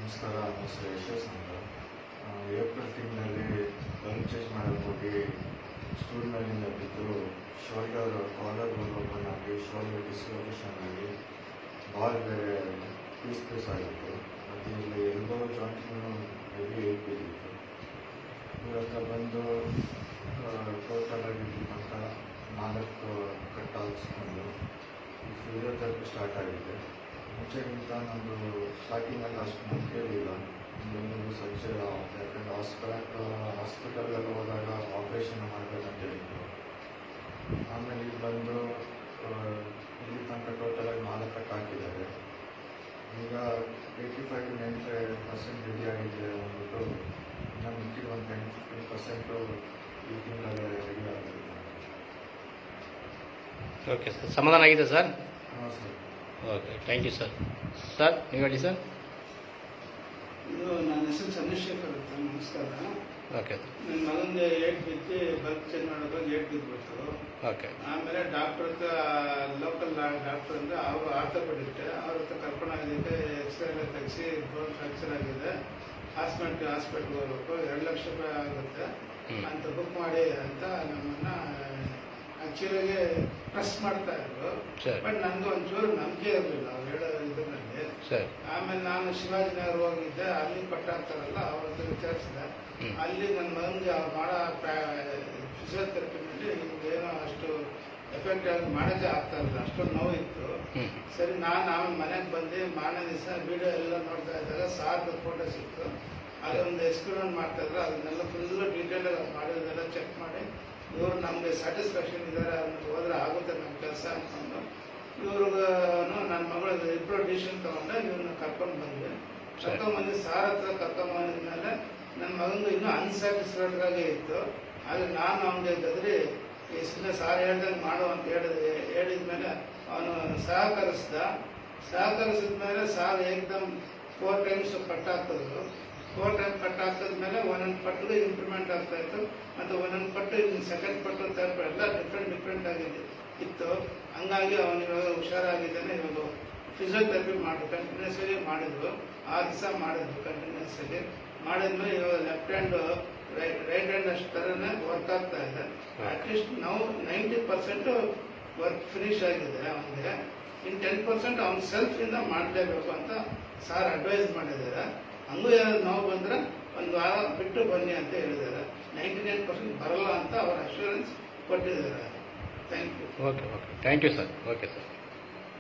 ನಮಸ್ಕಾರ. ನನ್ನ ಹೆಸರು ಯಶಸ್ ಅಂತ. ಏಪ್ರಿಲ್ ತಿಂಗಳಲ್ಲಿ ಲಂಗ್ ಚೇಂಜ್ ಮಾಡೋಕ್ಕೆ ಹೋಗಿ ಸ್ಟೂಲ್ ಮೇಲಿಂದ ಬಿದ್ದು ಶೋಲ್ಡರ್ ಕಾಲರ್ ಬೋನ್ ಓಪನ್ ಆಗಿ ಶೋಲ್ಡರ್ ಡಿಸ್ಲೊಕೇಶನ್ ಆಗಿ ಬಾಲ್ ಬೇರೆ ಪೀಸ್ ಆಗಿತ್ತು. ಮತ್ತು ಇಲ್ಲಿ ಎಲ್ಬೋ ಜಾಯಿಂಟ್ನೂ ಹೆವಿ ಏಟ್ ಬಿದ್ದಿತ್ತು. ಇವತ್ತು ಬಂದು ಟೋಟಲಾಗಿ ಅಂತ 4 ಕಟ್ ಹಾಕಿಸ್ಕೊಂಡು ಫಿಸಿಯೋಥೆರಪಿ ಸ್ಟಾರ್ಟ್ ಆಗಿದೆ. ಮುಂಚೆಗಿಂತ ನಮ್ಮದು ಸ್ಟಾರ್ಟಿಂಗಲ್ಲಿ ಅಷ್ಟು ನಂಬಿಕೆ ಇರಲಿಲ್ಲ. ಒಂದು ಸರ್ಜರಿ ಯಾಕಂದರೆ ಹಾಸ್ಪಿಟಲ್ಗೆಲ್ಲ ಹೋದಾಗ ಆಪ್ರೇಷನ್ ಮಾಡಬೇಕಂತ ಹೇಳಿದ್ರು. ಆಮೇಲೆ ಇಲ್ಲಿ ಬಂದು ಇಲ್ಲಿ ತನಕ ಟೋಟಲಾಗಿ 4 ಕಟ್ ಹಾಕಿದ್ದಾರೆ. ಈಗ 85 to 95% ರೆಡಿ ಆಗಿದೆ ಅಂದ್ಬಿಟ್ಟು ಇನ್ನು ಮಿಕ್ಕಿದ ಒಂದು 10-15% ಈ ತಿಂಗಳಲ್ಲಿ ರೆಡಿ ಆಗಿದೆ. ಓಕೆ ಸರ್, ಸಮಾಧಾನ ಆಗಿದೆ ಸರ್? ಹಾಂ sir. Okay, thank you sir. Sir ನೀವು ಹೇಳಿ ಸರ್. ಇದು ನನ್ನ ಹೆಸರು ಚಂದ್ರಶೇಖರ್ ಅಂತ. ನಮಸ್ಕಾರ. ಓಕೆ. ನನ್ನ ಮಗನಿಗೆ ಏಟ್ ಬಿದ್ದು ಬಲ್ಬ್ ಚೇಂಜ್ ಮಾಡೋದಾಗ ಏಟ್ ಬಿದ್ದುಬಿಟ್ಟು ಆಮೇಲೆ ಡಾಕ್ಟರ್ ಹತ್ರ ಲೋಕಲ್ ಡಾಕ್ಟರ್ ಅಂದರೆ ಅವರು ಆರ್ಥೋಪೆಡಿಸ್ಟ್ ಅವ್ರ ಹತ್ರ ಕರ್ಕೊಂಡೋಗಿದ್ದಕ್ಕೆ ಎಕ್ಸ್ರೇ ಎಲ್ಲ ತೆಗೆಸಿ ಬೋನ್ ಫ್ರಾಕ್ಚರ್ ಆಗಿದೆ, ಹಾಸ್ಪಿಟ್ಲ್ಗೆ ಹೋಗ್ಬೇಕು, 2 ಲಕ್ಷ ರೂಪಾಯಿ ಆಗುತ್ತೆ ಅಂತ ಬುಕ್ ಮಾಡಿ ಅಂತ ನಮ್ಮನ್ನು ಆ್ಯಕ್ಚುಲಾಗಿ ಪ್ರೆಸ್ ಮಾಡ್ತಾ ಇದ್ರು. ಬಟ್ ನನಗೆ ಒಂಚೂರು ನಂಬಿಕೆ ಇರಲಿಲ್ಲ ಅವ್ರು ಹೇಳೋ ಇದರಲ್ಲಿ. ಆಮೇಲೆ ನಾನು ಶಿವಾಜಿನಗರ ಹೋಗಿದ್ದೆ, ಅಲ್ಲಿ ಪಟ್ಟಾಗ್ತಾರಲ್ಲ ಅವ್ರ ಹತ್ರ ವಿಚಾರಿಸಿದೆ. ಅಲ್ಲಿ ನನ್ನ ಮಗನಿಗೆ ಮಾಡೋ ಫಿಸಿಯೋಥೆರಪಿನಲ್ಲಿ ಏನೋ ಅಷ್ಟು ಎಫೆಕ್ಟ್ ಆಗಿ ಮಾಡೋಕ್ಕೆ ಆಗ್ತಾ ಇರಲಿಲ್ಲ, ಅಷ್ಟೊಂದು ನೋವಿತ್ತು. ಸರಿ, ನಾನು ಆಮೇಲೆ ಮನೆಗೆ ಬಂದು ಮಾರನೇ ದಿವಸ ವಿಡಿಯೋ ಎಲ್ಲ ನೋಡ್ತಾ ಇದ್ದಾಗ ಸಾರ್ದು ಫೋಟೋ ಸಿಕ್ತು. ಅದೊಂದು ಎಕ್ಸ್ಪೆರಿಮೆಂಟ್ ಮಾಡ್ತಾ ಇದ್ರು. ಅದನ್ನೆಲ್ಲ ಫುಲ್ಲು ಡೀಟೇಲ್ ಮಾಡಿರೋದೆಲ್ಲ ಚೆಕ್ ಮಾಡಿ ಇವರು ನಮಗೆ ಸ್ಯಾಟಿಸ್ಫ್ಯಾಕ್ಷನ್ ಇದ್ದಾರೆ, ಅದನ್ನು ಹೋದ್ರೆ ಆಗುತ್ತೆ ನಮ್ಮ ಕೆಲಸ ಅಂದ್ಕೊಂಡು ಇವ್ರಿಗೂ ನನ್ನ ಮಗಳ ಇಬ್ಬರು ಡಿಸಿಷನ್ ತಗೊಂಡೆ. ಇವ್ರನ್ನ ಕರ್ಕೊಂಡು ಬಂದ್ವಿ. ಕರ್ಕೊಂಡ್ಬಂದು ಸಾರ್ ಹತ್ರ ಕರ್ಕೊಂಡ್ಬಂದ್ಮೇಲೆ ನನ್ನ ಮಗನಿಗೆ ಇನ್ನೂ ಅನ್ಸ್ಯಾಟಿಸ್ಫೈಡ್ ಆಗೇ ಇತ್ತು. ಆದರೆ ನಾನು ಅವನಿಗೆ ಗದ್ರಿ ಇಷ್ಟನ್ನ ಸಾರ್ ಹೇಳ್ದಂಗೆ ಮಾಡು ಅಂತ ಹೇಳಿದ್ಮೇಲೆ ಅವನು ಸಹಕರಿಸಿದ್ಮೇಲೆ ಸಾರ್ ಏಕ್ದಮ್ 4 times ಕಟ್ಟಾಗ್ತಿದ್ರು. 4 times ಕಟ್ಟಾಗ್ತದ್ಮೇಲೆ ಒಂದೊಂದು ಪಟ್ಟಿಗೆ ಇಂಪ್ರೂವ್ಮೆಂಟ್ ಆಗ್ತಾ ಇತ್ತು. ಮತ್ತು ಒಂದೊಂದು ಪಟ್ಟು ಸೆಕೆಂಡ್ ಪಟ್ಟು ಥರ್ಡ್ ಪಟ್ಟು ಎಲ್ಲ ಡಿಫ್ರೆಂಟ್ ಆಗಿದೆ ಇತ್ತು. ಹಂಗಾಗಿ ಅವನು ಇವಾಗ ಹುಷಾರಾಗಿದ್ದಾನೆ. ಇವಾಗ ಫಿಸಿಯೋಥೆರಪಿ ಕಂಟಿನ್ಯೂಸ್ ಆಗಿ ಮಾಡಿದ್ರು. 6 ದಿವಸ ಮಾಡಿದ್ರು ಕಂಟಿನ್ಯೂಸ್ ಆಗಿ. ಮಾಡಿದ್ಮೇಲೆ ಇವಾಗ ಲೆಫ್ಟ್ ಹ್ಯಾಂಡು ರೈಟ್ ಹ್ಯಾಂಡ್ ಅಷ್ಟು ಥರನೇ ವರ್ಕ್ ಆಗ್ತಾ ಇದೆ. ಅಟ್ಲೀಸ್ಟ್ ನಾವು 90% ವರ್ಕ್ ಫಿನಿಶ್ ಆಗಿದೆ ಅವನಿಗೆ. ಇನ್ನು 10% ಅವ್ನ ಸೆಲ್ಫಿಂದ ಮಾಡಲೇಬೇಕು ಅಂತ ಸಾರ್ ಅಡ್ವೈಸ್ ಮಾಡಿದ್ದಾರೆ. ಹಂಗೂ ಏನಾದ್ರು ನೋವು ಬಂದರೆ 1 ವಾರ ಬಿಟ್ಟು ಬನ್ನಿ ಅಂತ ಹೇಳಿದ್ದಾರೆ. 99% ಬರಲ್ಲ ಅಂತ ಅವ್ರ ಅಶ್ಯೂರೆನ್ಸ್ ಕೊಟ್ಟಿದ್ದಾರೆ. Thank you. Okay, thank you sir. Okay sir.